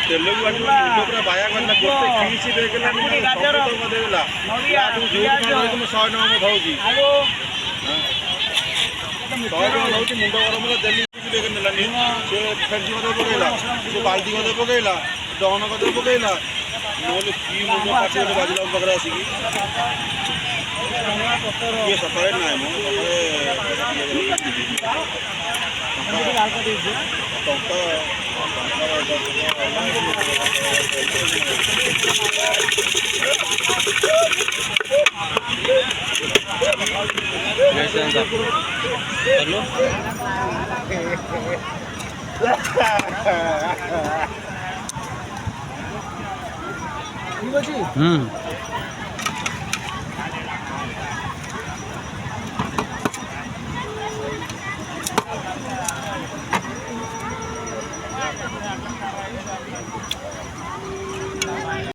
तेलुगु पूरा बाया करना गोटे खीस देला देला 100 टका में खाऊची 100 टका नौची मुंड गरम देली देखे नेलानी से फेंसी मते पकेला से बाल्टी मते पकेला दहन मते पकेला मोले की मुंड काटे बाजिला पकड़ा आसी ये सफाई ना है मो ठीक अच्छी